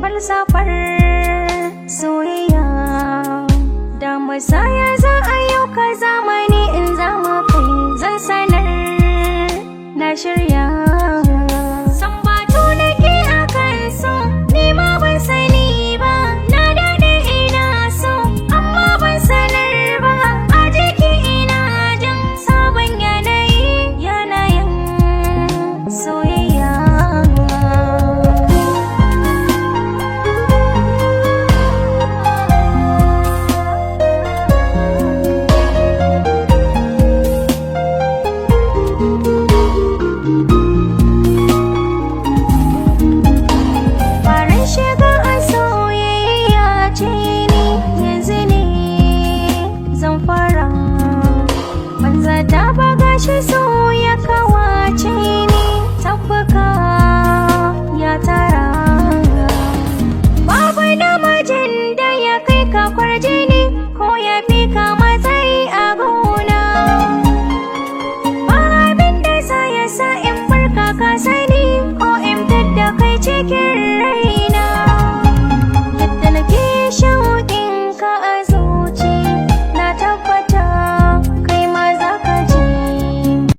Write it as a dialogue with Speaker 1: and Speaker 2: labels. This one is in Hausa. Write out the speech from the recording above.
Speaker 1: falsafar soyayya da musaya za a yau ka zamani in zama kai zan sanar na shirya. Sambatu nake akan so ni ma ban sani ba, na daɗe ina so amma ban sanar ba, a jiki ina jin sabon yanayin soyayya. Ta baga shi so ya kawace ni tabbaka ya tara, babu namijin da ya kai ka kwarjini ko ya fi ka matsayi a gona. Ba abin da sa ya sa in barka ka sani ko in fidda kai cikin